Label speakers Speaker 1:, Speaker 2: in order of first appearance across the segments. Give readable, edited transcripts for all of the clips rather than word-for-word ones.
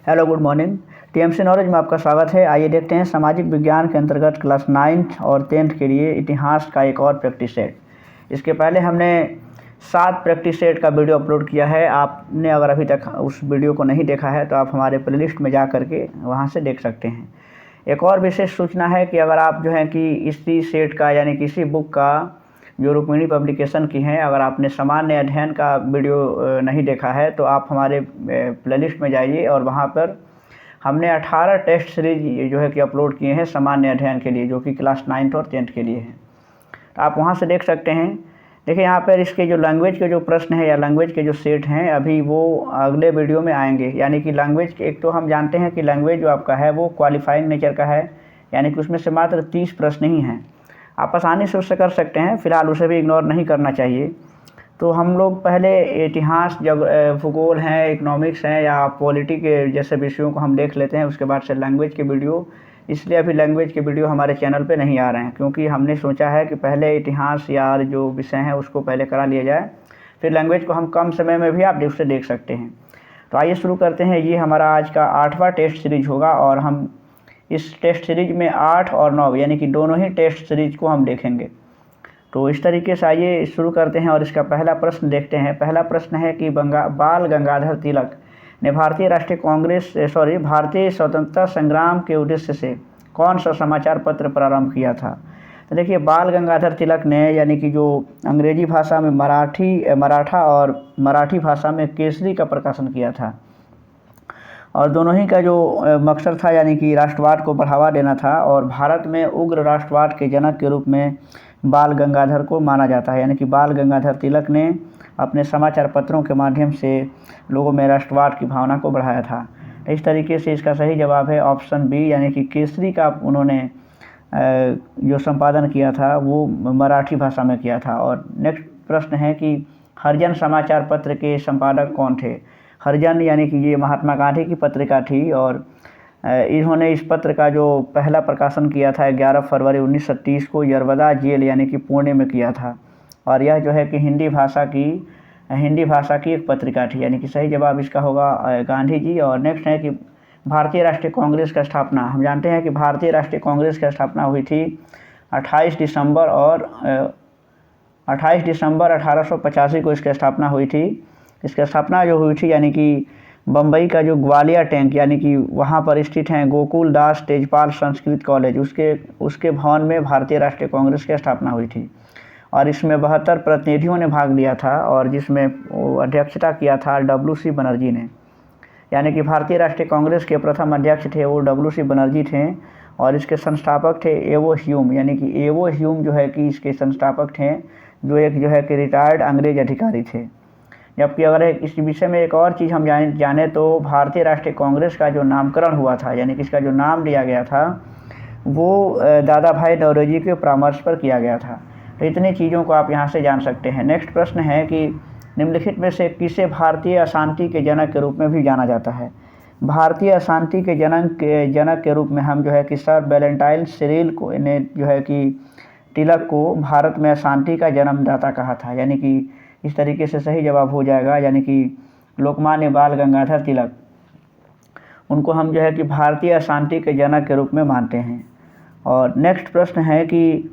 Speaker 1: Hello, good morning. TMC knowledge में आपका स्वागत है। आइए देखते हैं सामाजिक विज्ञान के अंतर्गत क्लास 9th और 10th के लिए इतिहास का एक और प्रैक्टिस सेट। इसके पहले हमने 7 प्रैक्टिस सेट का वीडियो अपलोड किया है। आपने अगर अभी तक उस वीडियो को नहीं देखा है तो आप हमारे प्लेलिस्ट में जा करके वहाँ से देख सकते हैं। एक और विशेष सूचना है कि अगर आप जो है कि इसी सेट का यानी किसी बुक का जो रुक्मिणी पब्लिकेशन की हैं, अगर आपने सामान्य अध्ययन का वीडियो नहीं देखा है तो आप हमारे प्लेलिस्ट में जाइए और वहाँ पर हमने 18 टेस्ट सीरीज जो है कि अपलोड किए हैं सामान्य अध्ययन के लिए, जो कि क्लास 9th और 10th के लिए हैं। तो आप वहाँ से देख सकते हैं। देखिए यहाँ पर इसके जो लैंग्वेज के जो प्रश्न हैं या लैंग्वेज के जो सेट हैं अभी वो अगले वीडियो में आएंगे। यानी कि लैंग्वेज के एक तो हम जानते हैं कि लैंग्वेज जो आपका है वो क्वालिफाइंग नेचर का है, यानी कि उसमें से मात्र 30 प्रश्न ही हैं। आप आसानी से उससे कर सकते हैं, फ़िलहाल उसे भी इग्नोर नहीं करना चाहिए। तो हम लोग पहले इतिहास, भूगोल हैं, इकोनॉमिक्स हैं या पॉलिटी के जैसे विषयों को हम देख लेते हैं। उसके बाद से लैंग्वेज के वीडियो, इसलिए अभी लैंग्वेज के वीडियो हमारे चैनल पे नहीं आ रहे हैं, क्योंकि हमने सोचा है कि पहले इतिहास या जो विषय हैं उसको पहले करा लिया जाए, फिर लैंग्वेज को हम कम समय में भी आप उससे देख सकते हैं। तो आइए शुरू करते हैं। ये हमारा आज का 8वां टेस्ट सीरीज होगा और हम इस टेस्ट सीरीज में 8 और 9 यानी कि दोनों ही टेस्ट सीरीज को हम देखेंगे। तो इस तरीके से आइए शुरू करते हैं और इसका पहला प्रश्न देखते हैं। पहला प्रश्न है कि बाल गंगाधर तिलक ने भारतीय स्वतंत्रता संग्राम के उद्देश्य से कौन सा समाचार पत्र प्रारंभ किया था। तो देखिए, बाल गंगाधर तिलक ने यानी कि जो अंग्रेजी भाषा में मराठा और मराठी भाषा में केसरी का प्रकाशन किया था, और दोनों ही का जो मकसद था यानी कि राष्ट्रवाद को बढ़ावा देना था। और भारत में उग्र राष्ट्रवाद के जनक के रूप में बाल गंगाधर को माना जाता है। यानी कि बाल गंगाधर तिलक ने अपने समाचार पत्रों के माध्यम से लोगों में राष्ट्रवाद की भावना को बढ़ाया था। इस तरीके से इसका सही जवाब है ऑप्शन बी, यानी कि केसरी का उन्होंने जो संपादन किया था वो मराठी भाषा में किया था। और नेक्स्ट प्रश्न है कि हरिजन समाचार पत्र के संपादक कौन थे। हरिजन यानी कि ये महात्मा गांधी की पत्रिका थी और इन्होंने इस पत्र का जो पहला प्रकाशन किया था 11 फरवरी 1930 को यरवदा जेल यानी कि पुणे में किया था। और यह जो है कि हिंदी भाषा की एक पत्रिका थी। यानी कि सही जवाब इसका होगा गांधी जी। और नेक्स्ट है कि भारतीय राष्ट्रीय कांग्रेस का स्थापना, हम जानते हैं कि भारतीय राष्ट्रीय कांग्रेस की स्थापना हुई थी 28 दिसंबर 1885 को इसकी स्थापना हुई थी। इसकी स्थापना जो हुई थी यानी कि बम्बई का जो ग्वालियर टैंक यानी कि वहाँ पर स्थित हैं गोकुल दास तेजपाल संस्कृत कॉलेज, उसके भवन में भारतीय राष्ट्रीय कांग्रेस की स्थापना हुई थी। और इसमें 72 प्रतिनिधियों ने भाग लिया था और जिसमें अध्यक्षता किया था WC बनर्जी ने। यानी कि भारतीय राष्ट्रीय कांग्रेस के प्रथम अध्यक्ष थे वो WC बनर्जी थे और इसके संस्थापक थे एवो ह्यूम। यानी कि एवो ह्यूम जो है कि इसके संस्थापक थे, जो एक जो है कि रिटायर्ड अंग्रेज अधिकारी थे। जबकि अगर इस विषय में एक और चीज़ हम जाने तो भारतीय राष्ट्रीय कांग्रेस का जो नामकरण हुआ था यानी कि इसका जो नाम लिया गया था वो दादा भाई नौरोजी के परामर्श पर किया गया था। तो इतनी चीज़ों को आप यहाँ से जान सकते हैं। नेक्स्ट प्रश्न है कि निम्नलिखित में से किसे भारतीय अशांति के जनक के रूप में भी जाना जाता है। भारतीय अशांति के जनक के रूप में हम जो है कि सर वैलेंटाइन सिरिल को ने जो है कि तिलक को भारत में अशांति का जन्मदाता कहा था। यानी कि इस तरीके से सही जवाब हो जाएगा, यानी कि लोकमान्य बाल गंगाधर तिलक, उनको हम जो है कि भारतीय अशांति के जनक के रूप में मानते हैं। और नेक्स्ट प्रश्न है कि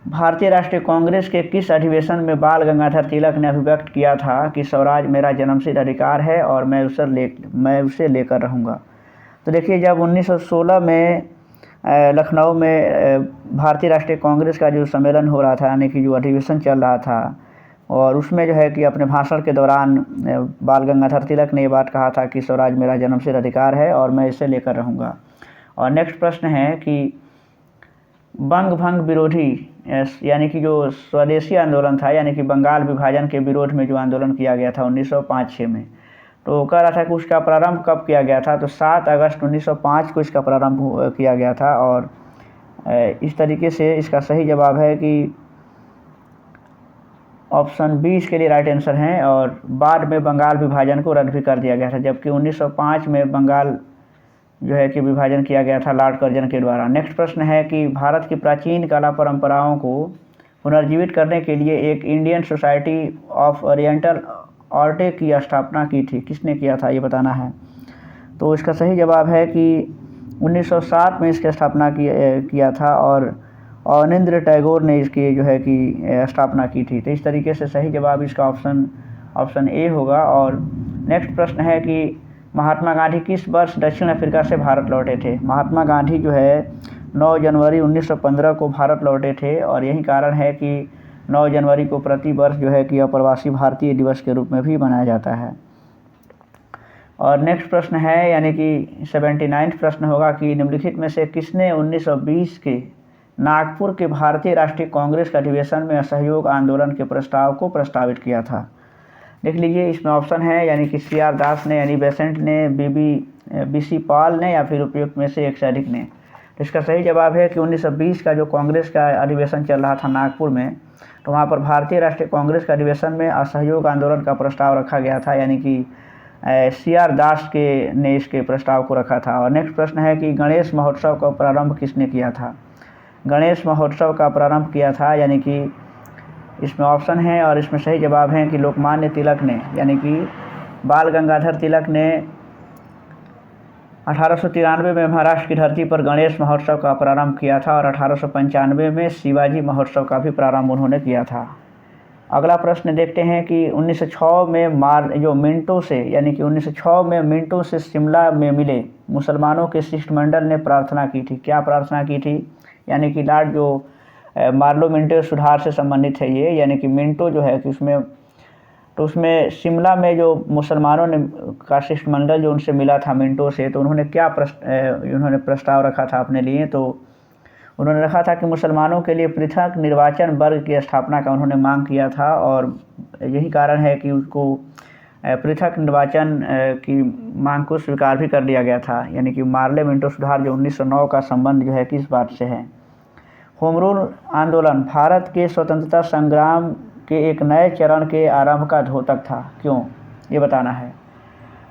Speaker 1: भारतीय राष्ट्रीय कांग्रेस के किस अधिवेशन में बाल गंगाधर तिलक ने अभिव्यक्त किया था कि स्वराज मेरा जन्मसिद्ध अधिकार है और मैं उसे लेकर रहूँगा। तो देखिए, जब 1916 में लखनऊ में भारतीय राष्ट्रीय कांग्रेस का जो सम्मेलन हो रहा था यानी कि जो अधिवेशन चल रहा था, और उसमें जो है कि अपने भाषण के दौरान बाल गंगाधर तिलक ने ये बात कहा था कि स्वराज मेरा जन्मसिद्ध अधिकार है और मैं इसे लेकर रहूँगा। और नेक्स्ट प्रश्न है कि बंग भंग विरोधी यानी कि जो स्वदेशी आंदोलन था यानी कि बंगाल विभाजन के विरोध में जो आंदोलन किया गया था 1905-06 में, तो कह रहा था कि उसका प्रारंभ कब किया गया था। तो 7 अगस्त 1905 को इसका प्रारंभ किया गया था। और इस तरीके से इसका सही जवाब है कि ऑप्शन बी इसके लिए राइट आंसर है। और बाद में बंगाल विभाजन को रद्द भी कर दिया गया था, जबकि 1905 में बंगाल जो है कि विभाजन किया गया था लॉर्ड कर्जन के द्वारा। नेक्स्ट प्रश्न है कि भारत की प्राचीन कला परंपराओं को पुनर्जीवित करने के लिए एक Indian society of oriental art की स्थापना की थी, किसने किया था ये बताना है। तो इसका सही जवाब है कि 1907 में इसकी स्थापना किया था और अवनींद्र टैगोर ने इसकी जो है कि स्थापना की थी। तो इस तरीके से सही जवाब इसका ऑप्शन ए होगा। और नेक्स्ट प्रश्न है कि महात्मा गांधी किस वर्ष दक्षिण अफ्रीका से भारत लौटे थे? महात्मा गांधी जो है 9 जनवरी 1915 को भारत लौटे थे और यही कारण है कि 9 जनवरी को प्रति वर्ष जो है कि अप्रवासी भारतीय दिवस के रूप में भी मनाया जाता है। और नेक्स्ट प्रश्न है यानी कि 79वां प्रश्न होगा कि निम्नलिखित में से किसने 1920 के नागपुर के भारतीय राष्ट्रीय कांग्रेस के अधिवेशन में असहयोग आंदोलन के प्रस्ताव को प्रस्तावित किया था? देख लीजिए, इसमें ऑप्शन है यानी कि CR दास ने, यानी बेसेंट ने, BC पाल ने या फिर उपयुक्त में से एक से अधिक ने। तो इसका सही जवाब है कि 1920 का जो कांग्रेस का अधिवेशन चल रहा था नागपुर में, तो वहाँ पर भारतीय राष्ट्रीय कांग्रेस के अधिवेशन में असहयोग आंदोलन का प्रस्ताव रखा गया था, यानी कि CR दास ने इसके प्रस्ताव को रखा था। और नेक्स्ट प्रश्न है कि गणेश महोत्सव का प्रारंभ किसने किया था? गणेश महोत्सव का प्रारंभ किया था यानी कि इसमें ऑप्शन है और इसमें सही जवाब है कि लोकमान्य तिलक ने, यानी कि बाल गंगाधर तिलक ने 1893 में महाराष्ट्र की धरती पर गणेश महोत्सव का प्रारंभ किया था और 1895 में शिवाजी महोत्सव का भी प्रारंभ उन्होंने किया था। अगला प्रश्न देखते हैं कि 1906 में मिंटो से, यानी कि 1906 में मिंटो से शिमला में मिले मुसलमानों के शिष्टमंडल ने प्रार्थना की थी। क्या प्रार्थना की थी? यानी कि लॉर्ड जो मार्लो मिंटो सुधार से संबंधित है ये, यानी कि मिंटो जो है कि उसमें शिमला में जो मुसलमानों ने का शिष्टमंडल जो उनसे मिला था मिंटो से, तो उन्होंने क्या प्रस्ताव रखा था अपने लिए? तो उन्होंने रखा था कि मुसलमानों के लिए पृथक निर्वाचन वर्ग की स्थापना का उन्होंने मांग किया था और यही कारण है कि उसको पृथक निर्वाचन की मांग को स्वीकार भी कर दिया गया था। यानी कि मार्ले मिंटो सुधार जो 1909 का संबंध जो है किस बात से है? होम रूल आंदोलन भारत के स्वतंत्रता संग्राम के एक नए चरण के आरंभ का द्योतक था। क्यों, ये बताना है।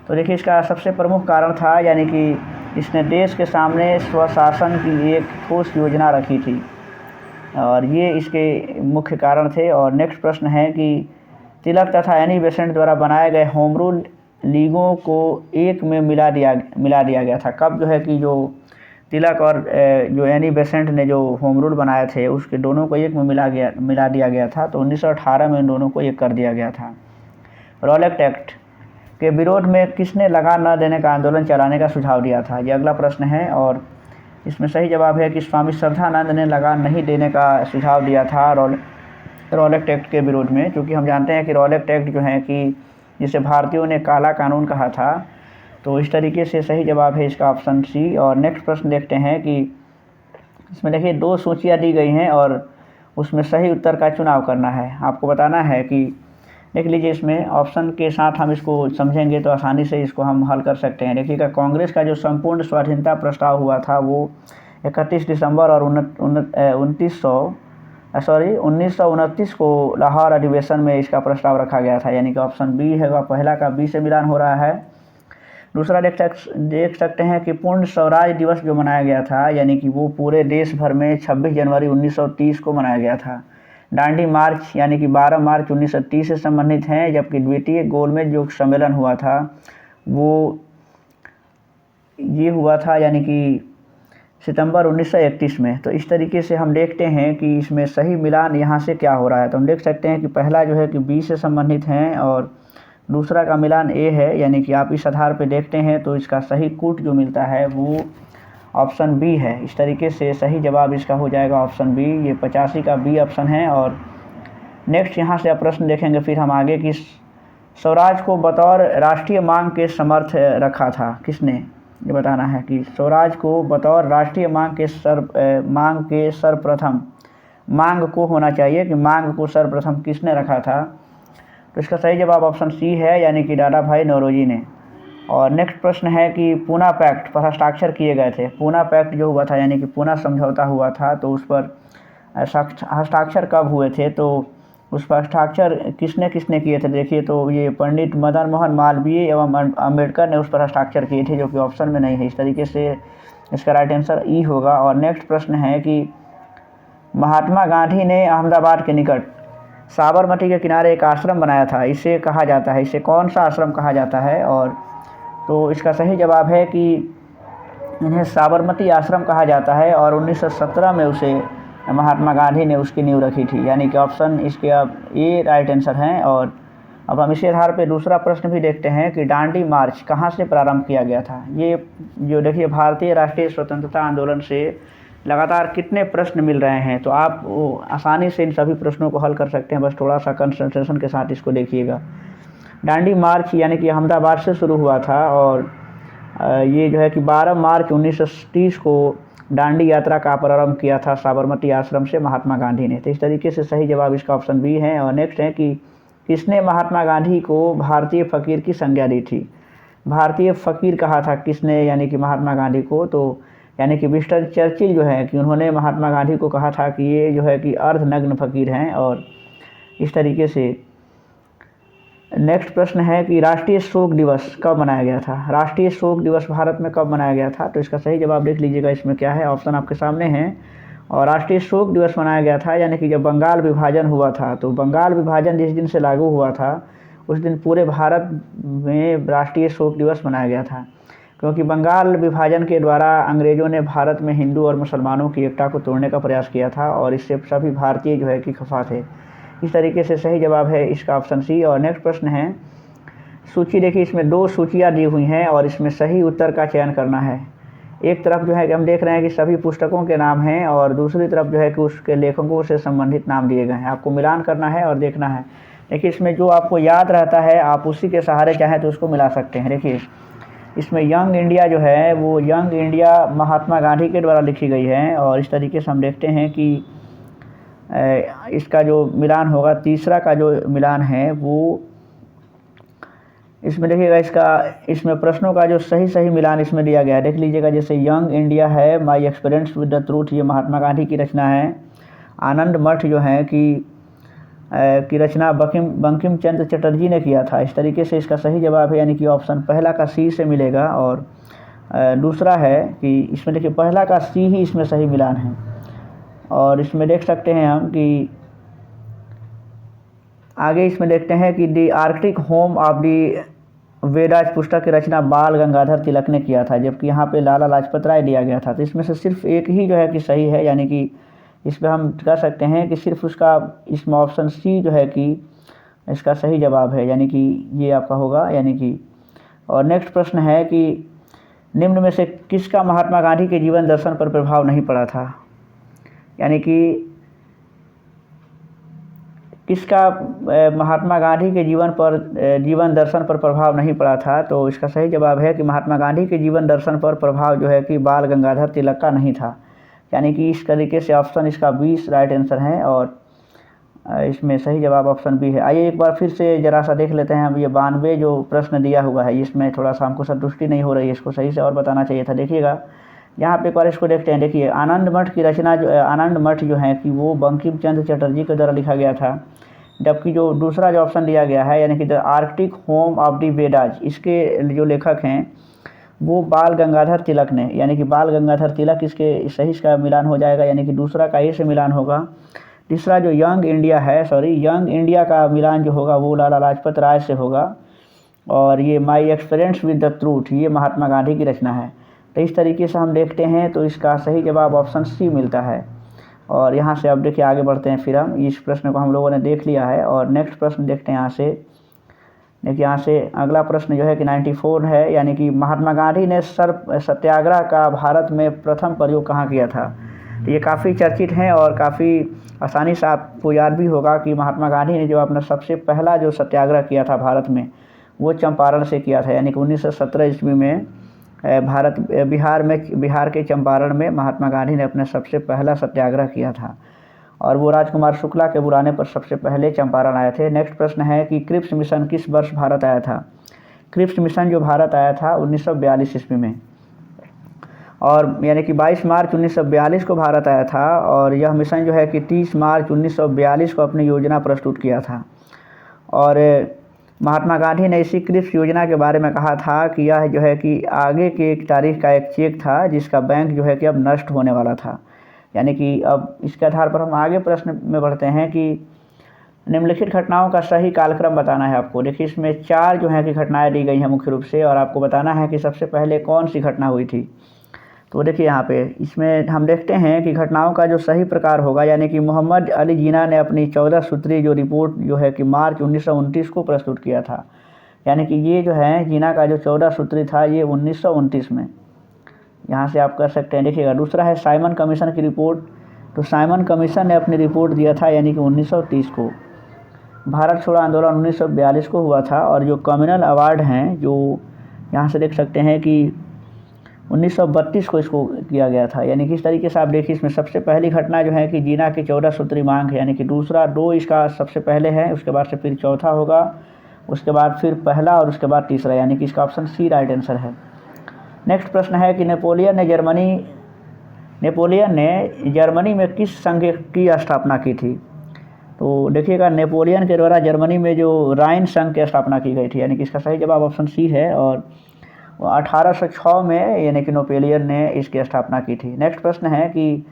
Speaker 1: तो देखिए, इसका सबसे प्रमुख कारण था यानी कि इसने देश के सामने स्वशासन की एक ठोस योजना रखी थी और ये इसके मुख्य कारण थे। और नेक्स्ट प्रश्न है कि तिलक तथा एनी बेसेंट द्वारा बनाए गए होम रूल लीगों को एक में मिला दिया गया था। कब जो है कि जो तिलक और जो एनी बेसेंट ने जो होम रूल बनाए थे उसके दोनों को एक में मिला दिया गया था, तो 1918 में इन दोनों को एक कर दिया गया था। रॉलेट एक्ट के विरोध में किसने लगान न देने का आंदोलन चलाने का सुझाव दिया था? ये अगला प्रश्न है और इसमें सही जवाब है कि स्वामी श्रद्धानंद ने लगान नहीं देने का सुझाव दिया था रॉलेट एक्ट के विरोध में, क्योंकि हम जानते हैं कि रॉलेट एक्ट जो है कि जिसे भारतीयों ने काला कानून कहा था। तो इस तरीके से सही जवाब है इसका ऑप्शन सी। और नेक्स्ट प्रश्न देखते हैं कि इसमें देखिए 2 सूचियाँ दी गई हैं और उसमें सही उत्तर का चुनाव करना है। आपको बताना है कि देख लीजिए, इसमें ऑप्शन के साथ हम इसको समझेंगे तो आसानी से इसको हम हल कर सकते हैं। देखिएगा, कांग्रेस का जो संपूर्ण स्वाधीनता प्रस्ताव हुआ था वो 31 दिसंबर और 1929 को लाहौर अधिवेशन में इसका प्रस्ताव रखा गया था, यानी कि ऑप्शन बी है वह पहला का बी से मिलान हो रहा है। दूसरा देख सकते हैं कि पूर्ण स्वराज दिवस जो मनाया गया था, यानी कि वो पूरे देश भर में 26 जनवरी 1930 को मनाया गया था। दांडी मार्च यानी कि 12 मार्च 1930 से संबंधित हैं, जबकि द्वितीय गोलमेज जो सम्मेलन हुआ था वो ये हुआ था यानी कि सितंबर 1931 में। तो इस तरीके से हम देखते हैं कि इसमें सही मिलान यहाँ से क्या हो रहा है। तो हम देख सकते हैं कि पहला जो है कि बी से संबंधित हैं और दूसरा का मिलान ए है, यानी कि आप इस आधार पे देखते हैं तो इसका सही कूट जो मिलता है वो ऑप्शन बी है। इस तरीके से सही जवाब इसका हो जाएगा ऑप्शन बी। ये 85 का बी ऑप्शन है। और नेक्स्ट यहाँ से आप प्रश्न देखेंगे फिर हम आगे कि स्वराज को बतौर राष्ट्रीय मांग के समर्थ रखा था किसने, ये बताना है कि स्वराज को बतौर राष्ट्रीय मांग के सर्वप्रथम मांग को होना चाहिए कि मांग को सर्वप्रथम किसने रखा था? तो इसका सही जवाब ऑप्शन सी है, यानी कि दादा भाई नौरोजी ने। और नेक्स्ट प्रश्न है कि पूना पैक्ट पर हस्ताक्षर किए गए थे। पूना पैक्ट जो हुआ था यानी कि पूना समझौता हुआ था, तो उस पर हस्ताक्षर कब हुए थे? तो उस पर हस्ताक्षर किसने किए थे? देखिए, तो ये पंडित मदन मोहन मालवीय एवं अम्बेडकर ने उस पर हस्ताक्षर किए थे, जो कि ऑप्शन में नहीं है। इस तरीके से इसका राइट आंसर ई होगा। और नेक्स्ट प्रश्न है कि महात्मा गांधी ने अहमदाबाद के निकट साबरमती के किनारे एक आश्रम बनाया था, इसे कहा जाता है, इसे कौन सा आश्रम कहा जाता है? और तो इसका सही जवाब है कि इन्हें साबरमती आश्रम कहा जाता है और 1917 में उसे महात्मा गांधी ने उसकी नींव रखी थी, यानी कि ऑप्शन इसके अब ए राइट आंसर हैं। और अब हम इसी आधार पर दूसरा प्रश्न भी देखते हैं कि दांडी मार्च कहाँ से प्रारंभ किया गया था। ये जो देखिए भारतीय राष्ट्रीय स्वतंत्रता आंदोलन से लगातार कितने प्रश्न मिल रहे हैं, तो आप आसानी से इन सभी प्रश्नों को हल कर सकते हैं, बस थोड़ा सा कंसंट्रेशन के साथ इसको देखिएगा। दांडी मार्च यानी कि अहमदाबाद से शुरू हुआ था और ये जो है कि 12 मार्च 1930 को दांडी यात्रा का प्रारंभ किया था साबरमती आश्रम से महात्मा गांधी ने। तो इस तरीके से सही जवाब इसका ऑप्शन बी है। और नेक्स्ट है कि किसने महात्मा गांधी को भारतीय फ़कीर की संज्ञा दी थी। भारतीय फ़कीर कहा था किसने, यानी कि महात्मा गांधी को, तो यानी कि विंस्टन चर्चिल जो है कि उन्होंने महात्मा गांधी को कहा था कि ये जो है कि अर्धनग्न फ़कीर हैं। और इस तरीके से नेक्स्ट प्रश्न है कि राष्ट्रीय शोक दिवस कब मनाया गया था। राष्ट्रीय शोक दिवस भारत में कब मनाया गया था, तो इसका सही जवाब देख लीजिएगा इसमें क्या है, ऑप्शन आपके सामने हैं। और राष्ट्रीय शोक दिवस मनाया गया था यानी कि जब बंगाल विभाजन हुआ था, तो बंगाल विभाजन जिस दिन से लागू हुआ था उस दिन पूरे भारत में राष्ट्रीय शोक दिवस मनाया गया था, क्योंकि बंगाल विभाजन के द्वारा अंग्रेज़ों ने भारत में हिंदू और मुसलमानों की एकता को तोड़ने का प्रयास किया था और इससे सभी भारतीय जो है कि खफा थे। इस तरीके से सही जवाब है इसका ऑप्शन सी। और नेक्स्ट प्रश्न है, सूची देखिए इसमें 2 सूचियाँ दी हुई हैं और इसमें सही उत्तर का चयन करना है। एक तरफ जो है कि हम देख रहे हैं कि सभी पुस्तकों के नाम हैं और दूसरी तरफ जो है कि उसके लेखकों से संबंधित नाम दिए गए हैं। आपको मिलान करना है और देखना है। देखिए इसमें जो आपको याद रहता है आप उसी के सहारे चाहें तो उसको मिला सकते हैं। देखिए इसमें यंग इंडिया जो है वो यंग इंडिया महात्मा गांधी के द्वारा लिखी गई है और इस तरीके से हम देखते हैं कि इसका जो मिलान होगा, तीसरा का जो मिलान है वो इसमें देखिएगा, इसमें प्रश्नों का जो सही मिलान इसमें दिया गया है, देख लीजिएगा। जैसे यंग इंडिया है, my experience with the truth, ये महात्मा गांधी की रचना है। आनंद मठ जो है की रचना बंकिम चंद्र चटर्जी ने किया था। इस तरीके से इसका सही जवाब है, यानी कि ऑप्शन पहला का सी से मिलेगा। और दूसरा है कि इसमें देखिए पहला का सी ही इसमें सही मिलान है। और इसमें देख सकते हैं हम कि आगे इसमें देखते हैं कि the Arctic home of the Vedas पुस्तक की रचना बाल गंगाधर तिलक ने किया था, जबकि यहाँ पे लाला लाजपत राय दिया गया था। तो इसमें से सिर्फ एक ही जो है कि सही है, यानी कि इस पर हम कह सकते हैं कि सिर्फ उसका इसमें ऑप्शन सी जो है कि इसका सही जवाब है, यानी कि ये आपका होगा, यानी कि। और नेक्स्ट प्रश्न है कि निम्न में से किसका महात्मा गांधी के जीवन दर्शन पर प्रभाव नहीं पड़ा था, यानी कि किसका महात्मा गांधी के जीवन दर्शन पर प्रभाव नहीं पड़ा था। तो इसका सही जवाब है कि महात्मा गांधी के जीवन दर्शन पर प्रभाव जो है कि बाल गंगाधर तिलक का नहीं था, यानी कि इस तरीके से ऑप्शन इसका 20 राइट आंसर है और इसमें सही जवाब ऑप्शन बी है। आइए एक बार फिर से ज़रा सा देख लेते हैं हम, ये 92 जो प्रश्न दिया हुआ है इसमें थोड़ा सा हमको संतुष्टि नहीं हो रही है, इसको सही से और बताना चाहिए था। देखिएगा यहाँ पे एक बार इसको देखते हैं। देखिए आनंद मठ की रचना आनंद मठ जो है कि वो बंकिम चंद्र चटर्जी के द्वारा लिखा गया था, जबकि जो दूसरा जो ऑप्शन दिया गया है यानी कि the Arctic home of the Vedas, इसके जो लेखक हैं वो बाल गंगाधर तिलक ने, यानी कि बाल गंगाधर तिलक इसके सही इसका मिलान हो जाएगा, यानी कि दूसरा का ए से मिलान होगा। तीसरा जो यंग इंडिया का मिलान जो होगा वो लाला लाजपत राय से होगा। और ये my experience with the truth ये महात्मा गांधी की रचना है। तो इस तरीके से हम देखते हैं तो इसका सही जवाब ऑप्शन सी मिलता है। और यहाँ से अब देखिए आगे बढ़ते हैं, फिर हम इस प्रश्न को हम लोगों ने देख लिया है और नेक्स्ट प्रश्न देखते हैं। यहाँ से देखिए, यहाँ से अगला प्रश्न जो है कि 94 है, यानी कि महात्मा गांधी ने सत्याग्रह का भारत में प्रथम प्रयोग कहाँ किया था। तो ये काफ़ी चर्चित हैं और काफ़ी आसानी से आपको याद भी होगा कि महात्मा गांधी ने जो अपना सबसे पहला जो सत्याग्रह किया था भारत में वो चंपारण से किया था, यानी कि 1917 ईस्वी में बिहार के चंपारण में महात्मा गांधी ने अपना सबसे पहला सत्याग्रह किया था और वो राजकुमार शुक्ला के बुलाने पर सबसे पहले चंपारण आए थे। नेक्स्ट प्रश्न है कि क्रिप्स मिशन किस वर्ष भारत आया था। क्रिप्स मिशन जो भारत आया था 1942 ईस्वी में, और यानी कि 22 मार्च 1942 को भारत आया था और यह मिशन जो है कि 30 मार्च 1942 को अपनी योजना प्रस्तुत किया था। और महात्मा गांधी ने इसी क्रिप्स योजना के बारे में कहा था कि यह जो है कि आगे की एक तारीख का एक चेक था जिसका बैंक जो है कि अब नष्ट होने वाला था। यानी कि अब इसके आधार पर हम आगे प्रश्न में बढ़ते हैं कि निम्नलिखित घटनाओं का सही कालक्रम बताना है आपको। देखिए इसमें 4 जो है कि घटनाएं दी गई हैं मुख्य रूप से, और आपको बताना है कि सबसे पहले कौन सी घटना हुई थी। तो देखिए यहाँ पे इसमें हम देखते हैं कि घटनाओं का जो सही प्रकार होगा, यानी कि मोहम्मद अली जिन्ना ने अपनी 14 सूत्री जो रिपोर्ट जो है कि मार्च 1929 को प्रस्तुत किया था। यानी कि ये जो है जिन्ना का जो 14 सूत्री था ये 1929 में, यहाँ से आप कर सकते हैं। देखिएगा दूसरा है साइमन कमीशन की रिपोर्ट। तो साइमन कमीशन ने अपनी रिपोर्ट दिया था यानी कि 1930 को। भारत छोड़ो आंदोलन 1942 को हुआ था, और जो कम्युनल अवार्ड हैं जो यहाँ से देख सकते हैं कि 1932 को इसको किया गया था। यानी कि इस तरीके से आप देखिए इसमें सबसे पहली घटना जो है कि जिन्ना की 14 सूत्री मांग है, यानी कि दूसरा 2 इसका सबसे पहले है, उसके बाद से फिर चौथा होगा, उसके बाद फिर पहला, और उसके बाद तीसरा, यानी कि इसका ऑप्शन सी राइट आंसर है। नेक्स्ट प्रश्न है कि नेपोलियन ने जर्मनी में किस संघ की स्थापना की थी। तो देखिएगा नेपोलियन के द्वारा जर्मनी में जो राइन संघ की स्थापना की गई थी, यानी कि इसका सही जवाब ऑप्शन सी है, और 1806 में यानी कि नेपोलियन ने इसकी स्थापना की थी। नेक्स्ट प्रश्न है कि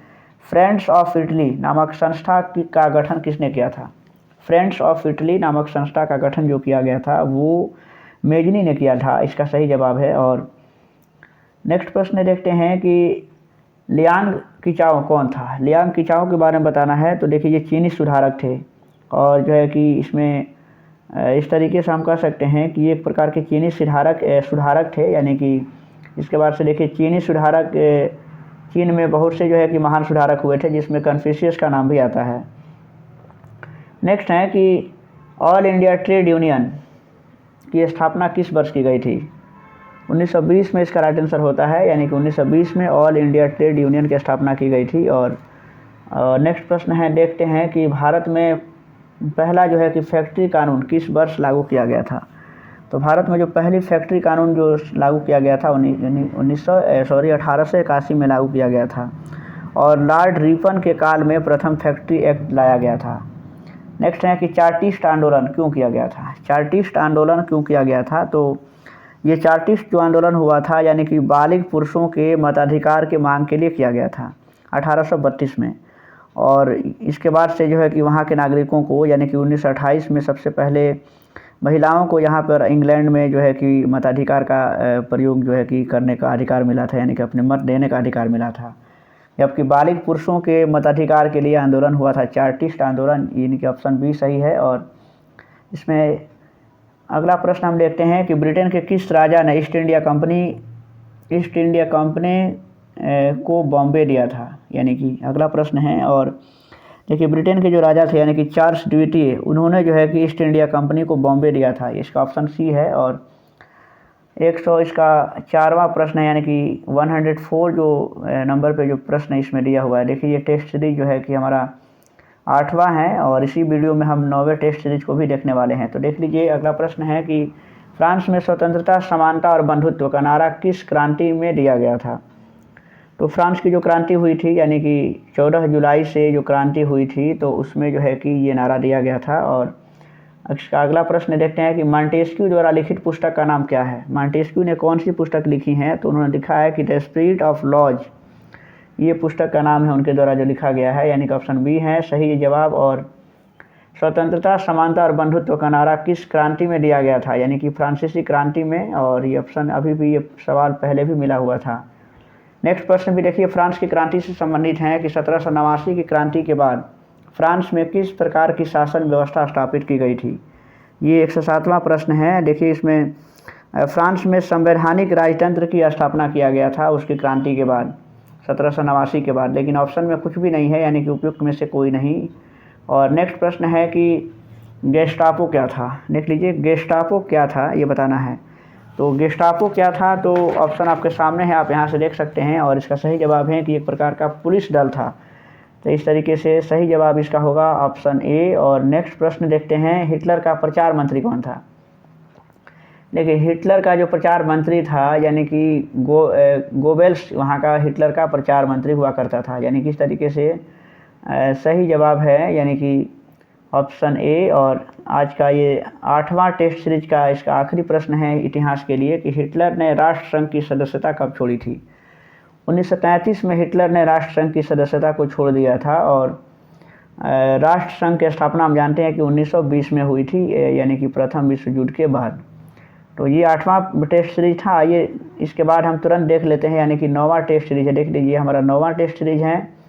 Speaker 1: फ्रेंड्स ऑफ इटली नामक संस्था का गठन किसने किया था। फ्रेंड्स ऑफ इटली नामक संस्था का गठन जो किया गया था वो मेजनी ने किया था, इसका सही जवाब है। और नेक्स्ट प्रश्न देखते हैं कि लियांग कीचाओ कौन था। लियांग कीचाओ के बारे में बताना है। तो देखिए ये चीनी सुधारक थे, और जो है कि इसमें इस तरीके से हम कह सकते हैं कि एक प्रकार के चीनी सुधारक थे। यानी कि इसके बाद से देखिए चीनी सुधारक, चीन में बहुत से जो है कि महान सुधारक हुए थे, जिसमें कन्फ्यूशियस का नाम भी आता है। नेक्स्ट है कि ऑल इंडिया ट्रेड यूनियन की स्थापना किस वर्ष की गई थी। 1920 में इसका राइट आंसर होता है, यानी कि 1920 में ऑल इंडिया ट्रेड यूनियन की स्थापना की गई थी। और नेक्स्ट प्रश्न है देखते हैं कि भारत में पहला जो है कि फैक्ट्री कानून किस वर्ष लागू किया गया था। तो भारत में जो पहली फैक्ट्री कानून जो लागू किया गया था 1881 में लागू किया गया था, और लॉर्ड रिपन के काल में प्रथम फैक्ट्री एक्ट लाया गया था। नेक्स्ट है कि चार्टिस्ट आंदोलन क्यों किया गया था। चार्टिस्ट आंदोलन क्यों किया गया था। तो ये चार्टिस्ट जो आंदोलन हुआ था यानी कि बालिग पुरुषों के मताधिकार के मांग के लिए किया गया था 1832 में, और इसके बाद से जो है कि वहाँ के नागरिकों को यानी कि 1928 में सबसे पहले महिलाओं को यहाँ पर इंग्लैंड में जो है कि मताधिकार का प्रयोग जो है कि करने का अधिकार मिला था, यानी कि अपने मत देने का अधिकार मिला था। जबकि बालिग पुरुषों के मताधिकार के लिए आंदोलन हुआ था चार्टिस्ट आंदोलन, यानी कि ऑप्शन बी सही है। और इसमें अगला प्रश्न हम देखते हैं कि ब्रिटेन के किस राजा ने ईस्ट इंडिया कंपनी को बॉम्बे दिया था, यानी कि अगला प्रश्न है। और देखिए ब्रिटेन के जो राजा थे यानी कि चार्ल्स ड्यूटी, उन्होंने जो है कि ईस्ट इंडिया कंपनी को बॉम्बे दिया था, इसका ऑप्शन सी है। और 100 इसका 4वां प्रश्न है, यानी कि 104 जो नंबर पे जो प्रश्न इसमें दिया हुआ है। देखिए ये टेस्ट सीरीज जो है कि हमारा 8वां है, और इसी वीडियो में हम 9वें टेस्ट सीरीज को भी देखने वाले हैं। तो देख लीजिए अगला प्रश्न है कि फ्रांस में स्वतंत्रता, समानता और बंधुत्व का नारा किस क्रांति में दिया गया था। तो फ्रांस की जो क्रांति हुई थी यानी कि 14 जुलाई से जो क्रांति हुई थी, तो उसमें जो है कि ये नारा दिया गया था। और इसका अगला प्रश्न देखते हैं कि मॉन्टेस्क्यू द्वारा लिखित पुस्तक का नाम क्या है। मॉन्टेस्क्यू ने कौन सी पुस्तक लिखी है। तो उन्होंने लिखा है कि द स्पिरिट ऑफ लॉज, ये पुस्तक का नाम है उनके द्वारा जो लिखा गया है, यानी कि ऑप्शन बी है सही जवाब। और स्वतंत्रता, समानता और बंधुत्व का नारा किस क्रांति में दिया गया था, यानी कि फ्रांसीसी क्रांति में। और ये ऑप्शन अभी भी, ये सवाल पहले भी मिला हुआ था। नेक्स्ट प्रश्न भी देखिए फ्रांस की क्रांति से संबंधित है कि 1789 की क्रांति के बाद फ्रांस में किस प्रकार की शासन व्यवस्था स्थापित की गई थी। ये 107वां प्रश्न है। देखिए इसमें फ्रांस में संवैधानिक राजतंत्र की स्थापना किया गया था उसकी क्रांति के बाद 1789 के बाद, लेकिन ऑप्शन में कुछ भी नहीं है, यानी कि उपयुक्त में से कोई नहीं। और नेक्स्ट प्रश्न है कि गेस्टापो क्या था। देख लीजिए गेस्टापो क्या था ये बताना है। तो गेस्टापो क्या था, तो ऑप्शन आपके सामने है, आप यहाँ से देख सकते हैं। और इसका सही जवाब है कि एक प्रकार का पुलिस दल था। तो इस तरीके से सही जवाब इसका होगा ऑप्शन ए। और नेक्स्ट प्रश्न देखते हैं हिटलर का प्रचार मंत्री कौन था। देखिए हिटलर का जो प्रचार मंत्री था यानी कि गोबेल्स वहाँ का हिटलर का प्रचार मंत्री हुआ करता था, यानी कि इस तरीके से सही जवाब है यानी कि ऑप्शन ए। और आज का ये 8वां टेस्ट सीरीज का इसका आखिरी प्रश्न है इतिहास के लिए कि हिटलर ने राष्ट्रसंघ की सदस्यता कब छोड़ी थी। 1933 में हिटलर ने राष्ट्रसंघ की सदस्यता को छोड़ दिया था। और राष्ट्र संघ की स्थापना हम जानते हैं कि 1920 में हुई थी, यानी कि प्रथम विश्व युद्ध के बाद। तो ये 8वां टेस्ट सीरीज था। ये इसके बाद हम तुरंत देख लेते हैं, यानी कि 9वां टेस्ट सीरीज है। देख लीजिए, हमारा 9वां टेस्ट सीरीज है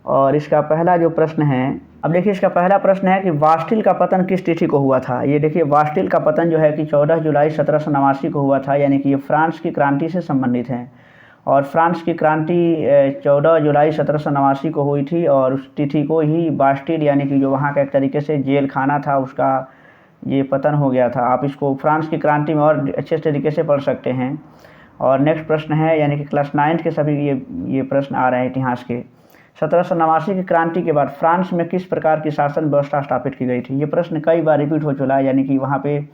Speaker 1: और इसका पहला जो प्रश्न है, अब देखिए इसका पहला प्रश्न है कि बास्टिल का पतन किस तिथि को हुआ था। ये देखिए, बास्टिल का पतन जो है कि 14 जुलाई 1789 को हुआ था, यानी कि ये फ्रांस की क्रांति से संबंधित है। और फ्रांस की क्रांति 14 जुलाई 1789 को हुई थी और उस तिथि को ही बास्टिल, यानी कि जो वहाँ का एक तरीके से जेल खाना था, उसका ये पतन हो गया था। आप इसको फ्रांस की क्रांति में और अच्छे तरीके से पढ़ सकते हैं। और नेक्स्ट प्रश्न है, यानी कि क्लास 9 के सभी ये प्रश्न आ रहे हैं इतिहास के। 1789 की क्रांति के बाद फ्रांस में किस प्रकार की शासन व्यवस्था स्थापित की गई थी। ये प्रश्न कई बार रिपीट हो चुका है, यानी कि वहाँ पे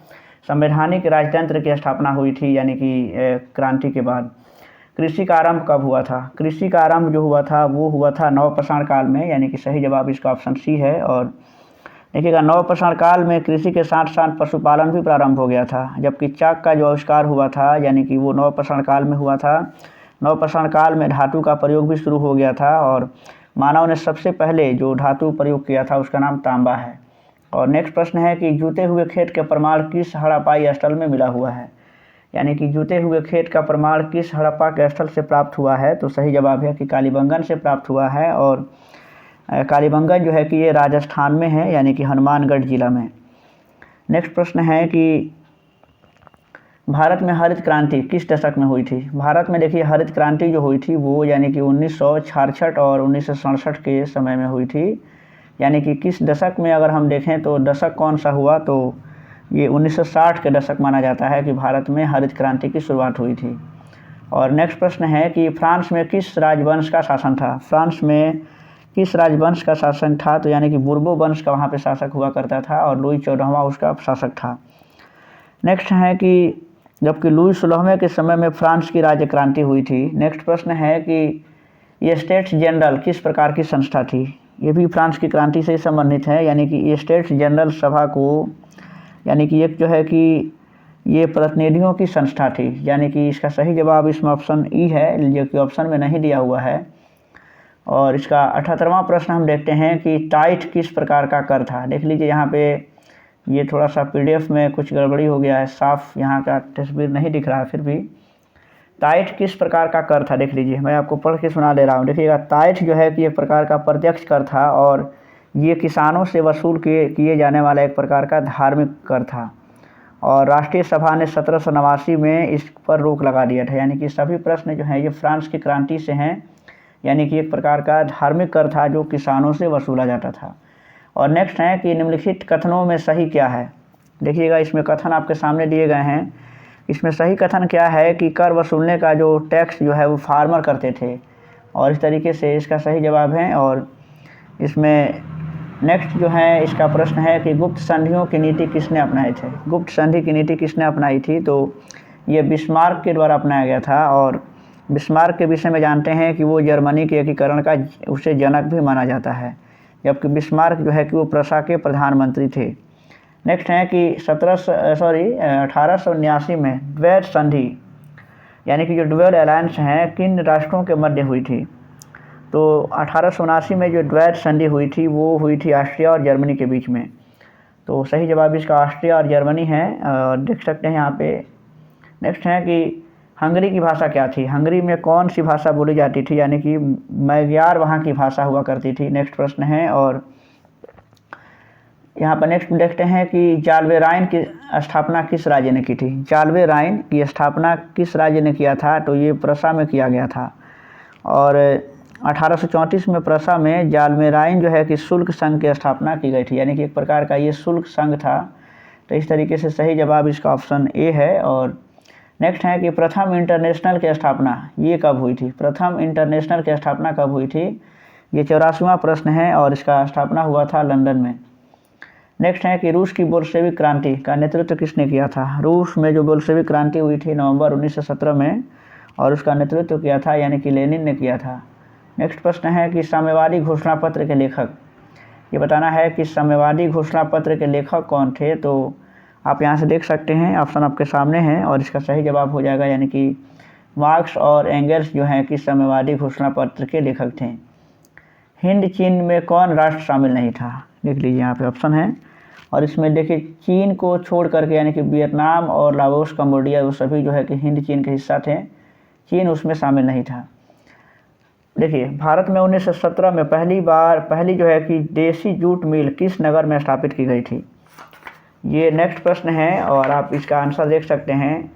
Speaker 1: संवैधानिक राजतंत्र की स्थापना हुई थी, यानी कि क्रांति के बाद। कृषि का आरंभ कब हुआ था। कृषि का आरंभ जो हुआ था वो हुआ था नवपाषाण काल में, यानी कि सही जवाब इसका ऑप्शन सी है। और देखिएगा, नवपाषाण काल में कृषि के साथ साथ पशुपालन भी प्रारंभ हो गया था, जबकि चाक का जो आविष्कार हुआ था, यानी कि वो नवपाषाण काल में हुआ था। नवपाषाण काल में धातु का प्रयोग भी शुरू हो गया था और मानव ने सबसे पहले जो धातु प्रयोग किया था उसका नाम तांबा है। और नेक्स्ट प्रश्न है कि जूते हुए खेत के प्रमाण किस हड़प्पाई स्थल में मिला हुआ है। यानी कि जूते हुए खेत का प्रमाण किस हड़प्पा के स्थल से प्राप्त हुआ है। तो सही जवाब है कि कालीबंगन से प्राप्त हुआ है। और कालीबंगन जो है कि ये राजस्थान में है, यानी कि हनुमानगढ़ जिला में। नेक्स्ट प्रश्न है कि भारत में हरित क्रांति किस दशक में हुई थी। भारत में देखिए, हरित क्रांति जो हुई थी वो यानी कि 1966 और 1967 के समय में हुई थी। यानी कि किस दशक में अगर हम देखें तो दशक कौन सा हुआ, तो ये 1960 के दशक माना जाता है कि भारत में हरित क्रांति की शुरुआत हुई थी। और नेक्स्ट प्रश्न है कि फ्रांस में किस राजवंश का शासन था। फ्रांस में किस राजवंश का शासन था। तो यानी कि बुर्बो वंश का वहाँ पे शासक हुआ करता था और लुई 14वां उसका शासक था। नेक्स्ट है कि जबकि लुई 16वें के समय में फ्रांस की राज्य क्रांति हुई थी। नेक्स्ट प्रश्न है कि ये स्टेट्स जनरल किस प्रकार की संस्था थी। ये भी फ्रांस की क्रांति से संबंधित है, यानी कि ये स्टेट्स जनरल सभा को, यानी कि एक जो है कि ये प्रतिनिधियों की संस्था थी। यानी कि इसका सही जवाब इसमें ऑप्शन ई है, जो कि ऑप्शन में नहीं दिया हुआ है। और इसका 78वां प्रश्न हम देखते हैं कि टाइट किस प्रकार का कर था। देख लीजिए, यहाँ पे ये थोड़ा सा PDF में कुछ गड़बड़ी हो गया है, साफ यहाँ का तस्वीर नहीं दिख रहा है। फिर भी टाइट किस प्रकार का कर था, देख लीजिए, मैं आपको पढ़ के सुना दे रहा हूँ। देखिएगा, टाइट जो है कि एक प्रकार का प्रत्यक्ष कर था और ये किसानों से वसूल किए जाने वाला एक प्रकार का धार्मिक कर था। और राष्ट्रीय सभा ने 1789 में इस पर रोक लगा दिया था। यानी कि सभी प्रश्न जो हैं ये फ्रांस की क्रांति से हैं, यानी कि एक प्रकार का धार्मिक कर था जो किसानों से वसूला जाता था। और नेक्स्ट है कि निम्नलिखित कथनों में सही क्या है। देखिएगा, इसमें कथन आपके सामने दिए गए हैं। इसमें सही कथन क्या है कि कर वसूलने का जो टैक्स जो है वो फार्मर करते थे, और इस तरीके से इसका सही जवाब है। और इसमें नेक्स्ट जो है इसका प्रश्न है कि गुप्त संधियों की नीति किसने अपनाई थी। गुप्त संधि की नीति किसने अपनाई थी। तो ये बिस्मार्क के द्वारा अपनाया गया था। और बिस्मार्क के विषय में जानते हैं कि वो जर्मनी के एकीकरण का उसे जनक भी माना जाता है, जबकि बिस्मार्क जो है कि वो प्रशा के प्रधानमंत्री थे। नेक्स्ट है कि 1879 में द्वैत संधि, यानी कि जो ड्वेल अलायंस हैं, किन राष्ट्रों के मध्य हुई थी। तो 1879 में जो द्वैत संधि हुई थी वो हुई थी ऑस्ट्रिया और जर्मनी के बीच में। तो सही जवाब इसका ऑस्ट्रिया और जर्मनी है। और देख सकते हैं यहाँ पे। नेक्स्ट है कि हंगरी की भाषा क्या थी। हंगरी में कौन सी भाषा बोली जाती थी, यानी कि मैग्यार वहाँ की भाषा हुआ करती थी। नेक्स्ट प्रश्न है। और यहाँ पर नेक्स्ट देखते हैं कि जाल्वे राइन की स्थापना किस राज्य ने की थी। जाल्वे राइन की स्थापना किस राज्य ने किया था। तो ये प्रशा में किया गया था। और 1834 में प्रशा में जाल्वे राइन जो है कि शुल्क संघ की स्थापना की गई थी, यानी कि एक प्रकार का ये शुल्क संघ था। तो इस तरीके से सही जवाब इसका ऑप्शन ए है। और नेक्स्ट है कि प्रथम इंटरनेशनल की स्थापना ये कब हुई थी। प्रथम इंटरनेशनल की स्थापना कब हुई थी, ये 84वां प्रश्न है और इसका स्थापना हुआ था लंदन में। नेक्स्ट है कि रूस की बोल्शेविक क्रांति का नेतृत्व किसने किया था। रूस में जो बोल्शेविक क्रांति हुई थी नवंबर 1917 में, और उसका नेतृत्व किया था यानी कि लेनिन ने किया था। नेक्स्ट प्रश्न है कि साम्यवादी घोषणा पत्र के लेखक, ये बताना है कि साम्यवादी घोषणा पत्र के लेखक कौन थे। तो आप यहाँ से देख सकते हैं, ऑप्शन आपके सामने हैं और इसका सही जवाब हो जाएगा, यानी कि मार्क्स और एंगल्स जो हैं कि साम्यवादी घोषणा पत्र के लेखक थे। हिंद चीन में कौन राष्ट्र शामिल नहीं था? देख लीजिए यहाँ पे ऑप्शन है, और इसमें देखिए चीन को छोड़ करके यानी कि वियतनाम और लाओस, कंबोडिया, वो सभी जो है कि हिंद चीन के हिस्सा थे, चीन उसमें शामिल नहीं था। देखिए भारत में 1917 में पहली जो है कि देसी जूट मिल किस नगर में स्थापित की गई थी? ये नेक्स्ट प्रश्न है और आप इसका आंसर देख सकते हैं।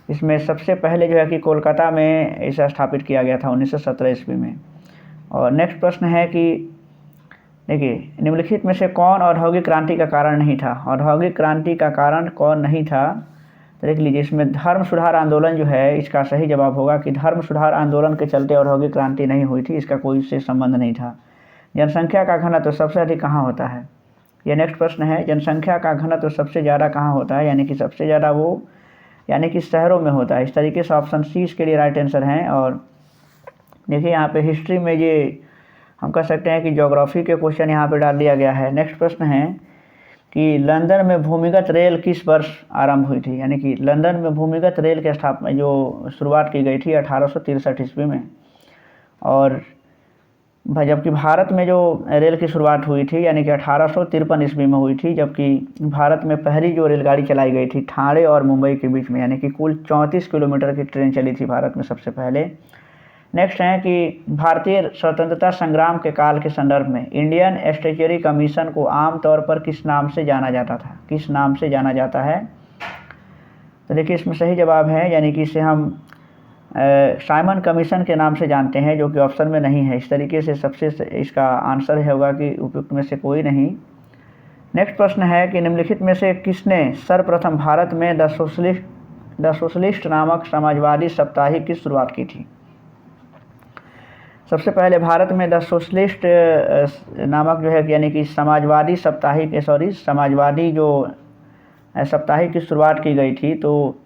Speaker 1: इसमें सबसे पहले जो है कि कोलकाता में इसे स्थापित किया गया था 1917 ईस्वी में। और नेक्स्ट प्रश्न है कि देखिए निम्नलिखित में से कौन औद्योगिक क्रांति का कारण नहीं था? औद्योगिक क्रांति का कारण कौन नहीं था? तो देख लीजिए इसमें धर्म सुधार आंदोलन जो है, इसका सही जवाब होगा कि धर्म सुधार आंदोलन के चलते औद्योगिक क्रांति नहीं हुई थी, इसका कोई इससे संबंध नहीं था। जनसंख्या का घनत्व सबसे अधिक कहाँ होता है? ये नेक्स्ट प्रश्न है। जनसंख्या का घनत्व सबसे ज़्यादा कहाँ होता है? यानी कि सबसे ज़्यादा वो यानी कि शहरों में होता है। इस तरीके से ऑप्शन सी इसके लिए राइट आंसर है। और देखिए यहाँ पे हिस्ट्री में ये हम कह सकते हैं कि ज्योग्राफी के क्वेश्चन यहाँ पे डाल दिया गया है। नेक्स्ट प्रश्न है कि लंदन में भूमिगत रेल किस वर्ष आरंभ हुई थी? यानी कि लंदन में भूमिगत रेल के स्थापना जो शुरुआत की गई थी 1863 ईस्वी में। और जबकि भारत में जो रेल की शुरुआत हुई थी यानी कि 1853 ईस्वी में हुई थी, जबकि भारत में पहली जो रेलगाड़ी चलाई गई थी ठाणे और मुंबई के बीच में, यानी कि कुल 34 किलोमीटर की ट्रेन चली थी भारत में सबसे पहले। नेक्स्ट है कि भारतीय स्वतंत्रता संग्राम के काल के संदर्भ में इंडियन स्टैट्यूटरी कमीशन को आमतौर पर किस नाम से जाना जाता था? किस नाम से जाना जाता है? तो देखिए इसमें सही जवाब है, यानी कि इसे हम साइमन कमीशन के नाम से जानते हैं, जो कि ऑप्शन में नहीं है। इस तरीके से सबसे इसका आंसर होगा कि उपयुक्त में से कोई नहीं। नेक्स्ट प्रश्न है कि निम्नलिखित में से किसने सर्वप्रथम भारत में द सोशलिस्ट नामक समाजवादी साप्ताहिक की शुरुआत की थी? सबसे पहले भारत में द सोशलिस्ट नामक जो है यानी कि समाजवादी समाजवादी जो साप्ताहिक की शुरुआत की गई थी, तो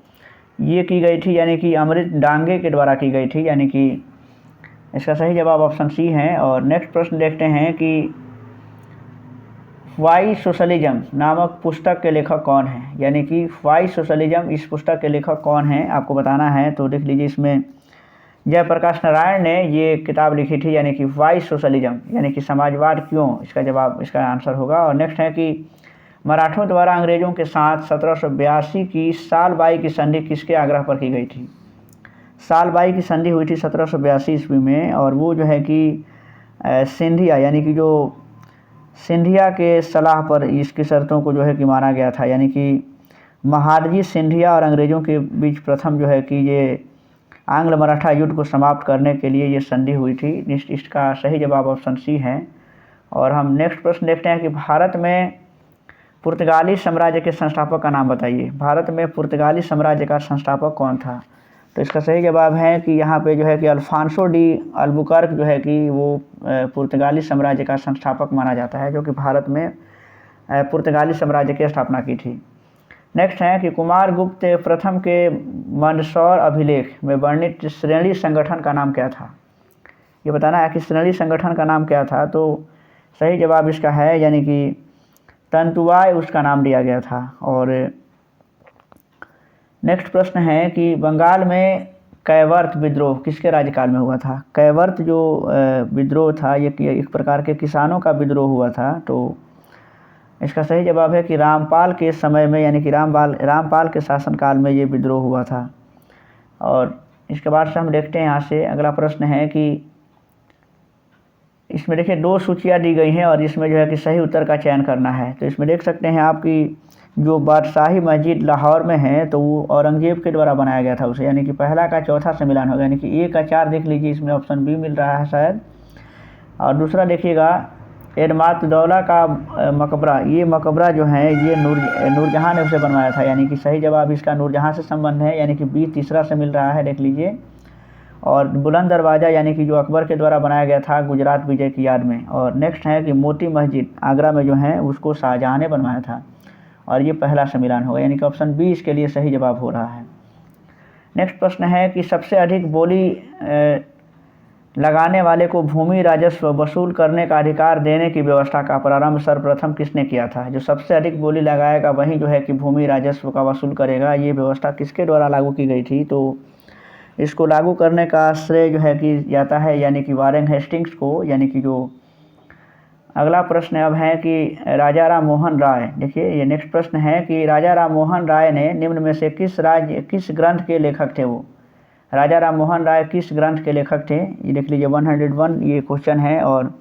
Speaker 1: ये की गई थी यानी कि अमृत डांगे के द्वारा की गई थी, यानी कि इसका सही जवाब ऑप्शन सी है। और नेक्स्ट प्रश्न देखते हैं कि वाई सोशलिज्म नामक पुस्तक के लेखक कौन है? यानी कि वाई सोशलिज्म इस पुस्तक के लेखक कौन है आपको बताना है। तो देख लीजिए इसमें जयप्रकाश नारायण ने ये किताब लिखी थी, यानी कि वाई सोशलिज्म यानी कि समाजवाद क्यों, इसका आंसर होगा। और नेक्स्ट है कि मराठों द्वारा अंग्रेजों के साथ 1782 की सालबाई की संधि किसके आग्रह पर की गई थी? सालबाई की संधि हुई थी 1782 ईस्वी में, और वो जो है कि सिंधिया यानी कि जो सिंधिया के सलाह पर इसकी शर्तों को जो है कि माना गया था, यानी कि महादजी सिंधिया और अंग्रेज़ों के बीच प्रथम जो है कि ये आंग्ल मराठा युद्ध को समाप्त करने के लिए ये संधि हुई थी। इसका सही जवाब ऑप्शन सी है। और हम नेक्स्ट प्रश्न देखते हैं कि भारत में पुर्तगाली साम्राज्य के संस्थापक का नाम बताइए। भारत में पुर्तगाली साम्राज्य का संस्थापक कौन था? तो इसका सही जवाब है कि यहाँ पे जो है कि अल्फांसो डी अल्बुकर्क जो है कि वो पुर्तगाली साम्राज्य का संस्थापक माना जाता है, जो कि भारत में पुर्तगाली साम्राज्य की स्थापना की थी। नेक्स्ट है कि कुमारगुप्त प्रथम के मंदसौर अभिलेख में वर्णित श्रेणी संगठन का नाम क्या था? ये बताना है कि श्रेणी संगठन का नाम क्या था। तो सही जवाब इसका है यानी कि तंतुवाय उसका नाम दिया गया था। और नेक्स्ट प्रश्न है कि बंगाल में कैवर्त विद्रोह किसके राज्यकाल में हुआ था? कैवर्त जो विद्रोह था ये एक प्रकार के किसानों का विद्रोह हुआ था। तो इसका सही जवाब है कि रामपाल के समय में, यानी कि रामपाल के शासनकाल में ये विद्रोह हुआ था। और इसके बाद से हम देखते हैं यहाँ से अगला प्रश्न है कि इसमें देखिए 2 सूचियाँ दी गई हैं और इसमें जो है कि सही उत्तर का चयन करना है। तो इसमें देख सकते हैं आपकी जो बादशाही मस्जिद लाहौर में है तो वो औरंगजेब के द्वारा बनाया गया था उसे, यानी कि पहला का चौथा से मिलान होगा, यानी कि 1 का 4 देख लीजिए, इसमें ऑप्शन बी मिल रहा है शायद। और दूसरा देखिएगा एडमातुद्दौला का मकबरा, ये मकबरा जो है ये नूरजहाँ ने उसे बनवाया था, यानी कि सही जवाब इसका नूरजहाँ से संबंध है, यानी कि बी तीसरा से मिल रहा है, देख लीजिए। और बुलंद दरवाज़ा यानी कि जो अकबर के द्वारा बनाया गया था गुजरात विजय की याद में। और नेक्स्ट है कि मोती मस्जिद आगरा में जो है उसको शाहजहाँ ने बनवाया था, और ये पहला सम्मेलन होगा, यानी कि ऑप्शन बी इसके लिए सही जवाब हो रहा है। नेक्स्ट प्रश्न है कि सबसे अधिक बोली लगाने वाले को भूमि राजस्व वसूल करने का अधिकार देने की व्यवस्था का प्रारंभ सर्वप्रथम किसने किया था? जो सबसे अधिक बोली लगाएगा वही जो है कि भूमि राजस्व का वसूल करेगा, ये व्यवस्था किसके द्वारा लागू की गई थी? तो इसको लागू करने का श्रेय जो है कि जाता है यानी कि वारेन हेस्टिंग्स को, यानी कि जो अगला प्रश्न अब है कि राजा राम मोहन राय, देखिए ये नेक्स्ट प्रश्न है कि राजा राम मोहन राय ने निम्न में से किस ग्रंथ के लेखक थे वो। राजा राम मोहन राय किस ग्रंथ के लेखक थे, ये देख लीजिए 101 ये क्वेश्चन है और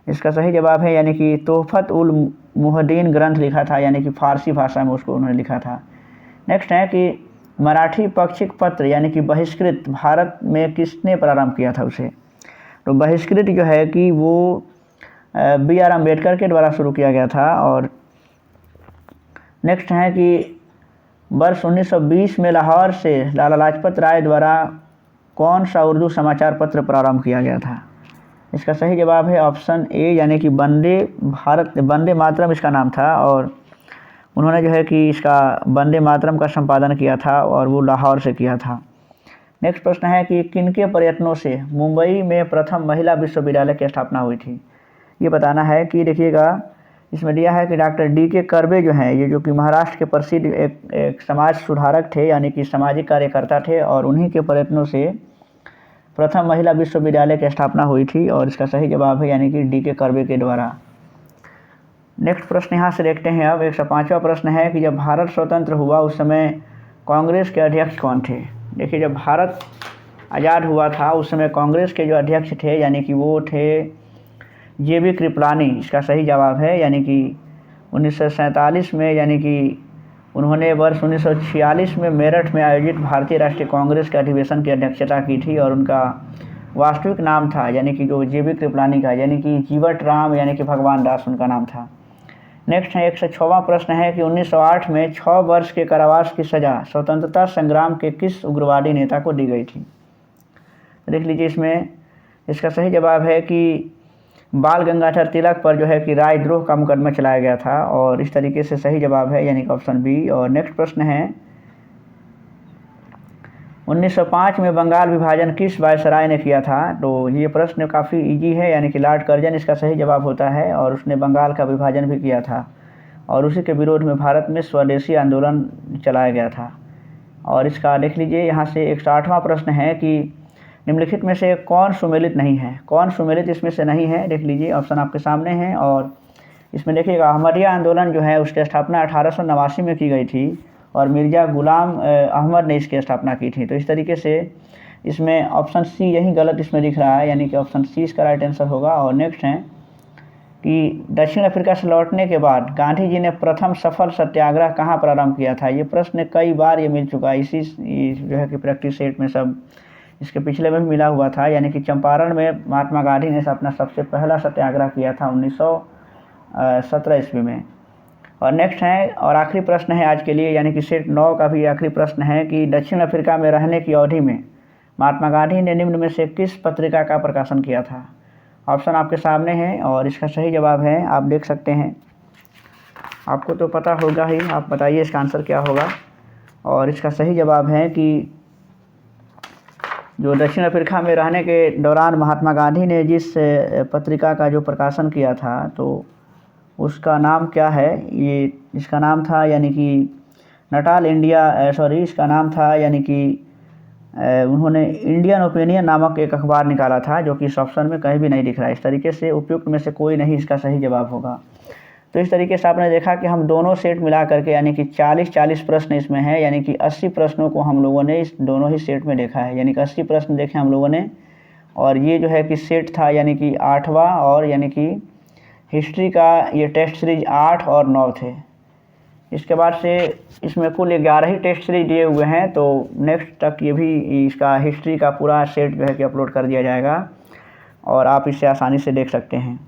Speaker 1: इसका सही जवाब है यानी कि तोहफत उल मुहद्दीन ग्रंथ लिखा था, यानी कि फारसी भाषा में उसको उन्होंने लिखा था। नेक्स्ट है कि मराठी पाक्षिक पत्र यानी कि बहिष्कृत भारत में किसने प्रारंभ किया था उसे। तो बहिष्कृत जो है कि वो BR अम्बेडकर के द्वारा शुरू किया गया था। और नेक्स्ट है कि वर्ष 1920 में लाहौर से लाला लाजपत राय द्वारा कौन सा उर्दू समाचार पत्र प्रारंभ किया गया था। इसका सही जवाब है ऑप्शन ए यानी कि वंदे मातरम इसका नाम था और उन्होंने जो है कि इसका वंदे मातरम का संपादन किया था और वो लाहौर से किया था। नेक्स्ट प्रश्न है कि किनके प्रयत्नों से मुंबई में प्रथम महिला विश्वविद्यालय की स्थापना हुई थी, ये बताना है। कि देखिएगा इसमें दिया है कि डॉक्टर D.K. कर्बे जो हैं, ये जो कि महाराष्ट्र के प्रसिद्ध एक समाज सुधारक थे यानी कि सामाजिक कार्यकर्ता थे और उन्हीं के प्रयत्नों से प्रथम महिला विश्वविद्यालय की स्थापना हुई थी और इसका सही जवाब है यानी कि D.K. कर्बे के द्वारा। नेक्स्ट प्रश्न यहाँ से देखते हैं। अब 105वां प्रश्न है कि जब भारत स्वतंत्र हुआ उस समय कांग्रेस के अध्यक्ष कौन थे। देखिए जब भारत आज़ाद हुआ था उस समय कांग्रेस के जो अध्यक्ष थे यानी कि वो थे JB कृपलानी, इसका सही जवाब है यानी कि 1947 में यानी कि उन्होंने वर्ष 1946 में मेरठ में आयोजित भारतीय राष्ट्रीय कांग्रेस के अधिवेशन की अध्यक्षता की थी और उनका वास्तविक नाम था यानी कि जो JB कृपलानी का यानी कि जीवट राम यानी कि भगवान दास उनका नाम था। नेक्स्ट है 106वां प्रश्न है कि 1908 में 6 वर्ष के कारावास की सज़ा स्वतंत्रता संग्राम के किस उग्रवादी नेता को दी गई थी। देख लीजिए इसमें इसका सही जवाब है कि बाल गंगाधर तिलक पर जो है कि राजद्रोह का मुकदमा चलाया गया था और इस तरीके से सही जवाब है यानी कि ऑप्शन बी। और नेक्स्ट प्रश्न है 1905 में बंगाल विभाजन किस वायसराय ने किया था। तो ये प्रश्न काफ़ी इजी है यानी कि लॉर्ड कर्जन इसका सही जवाब होता है और उसने बंगाल का विभाजन भी किया था और उसी के विरोध में भारत में स्वदेशी आंदोलन चलाया गया था। और इसका देख लीजिए यहाँ से 108वां प्रश्न है कि निम्नलिखित में से कौन सुमेलित नहीं है, कौन सुमेलित इसमें से नहीं है। देख लीजिए ऑप्शन आपके सामने हैं और इसमें देखिएगा अहमदिया आंदोलन जो है उसकी स्थापना 1889 में की गई थी और मिर्ज़ा गुलाम अहमद ने इसकी स्थापना की थी। तो इस तरीके से इसमें ऑप्शन सी यही गलत इसमें दिख रहा है यानी कि ऑप्शन सी इसका राइट आंसर होगा। और नेक्स्ट है कि दक्षिण अफ्रीका से लौटने के बाद गांधी जी ने प्रथम सफल सत्याग्रह कहाँ प्रारंभ किया था। ये प्रश्न कई बार ये मिल चुका है, इसी जो है कि प्रैक्टिस सेट में सब इसके पिछले में भी मिला हुआ था यानी कि चंपारण में महात्मा गांधी ने अपना सबसे पहला सत्याग्रह किया था 1917 ईस्वी में। और नेक्स्ट है और आखिरी प्रश्न है आज के लिए यानी कि सेट 9 का भी आखिरी प्रश्न है कि दक्षिण अफ्रीका में रहने की अवधि में महात्मा गांधी ने निम्न में से किस पत्रिका का प्रकाशन किया था। ऑप्शन आपके सामने हैं और इसका सही जवाब है आप देख सकते हैं, आपको तो पता होगा ही, आप बताइए इसका आंसर क्या होगा। और इसका सही जवाब है कि जो दक्षिण अफ्रीका में रहने के दौरान महात्मा गांधी ने जिस पत्रिका का जो प्रकाशन किया था तो उसका नाम क्या है, ये इसका नाम था यानी कि नटाल इंडिया इसका नाम था यानी कि उन्होंने इंडियन ओपिनियन नामक एक अखबार निकाला था जो कि इस ऑप्शन में कहीं भी नहीं दिख रहा है। इस तरीके से उपयुक्त में से कोई नहीं इसका सही जवाब होगा। तो इस तरीके से आपने देखा कि हम दोनों सेट मिला करके यानी कि 40 प्रश्न इसमें हैं यानी कि 80 प्रश्नों को हम लोगों ने इस दोनों ही सेट में देखा है यानी कि 80 प्रश्न देखे हम लोगों ने। और ये जो है कि सेट था यानी कि 8वां और यानी कि हिस्ट्री का ये टेस्ट सीरीज 8 और 9 थे। इसके बाद से इसमें कुल 11 ही टेस्ट सीरीज दिए हुए हैं। तो नेक्स्ट तक ये भी इसका हिस्ट्री का पूरा सेट जो है कि अपलोड कर दिया जाएगा और आप इसे आसानी से देख सकते हैं।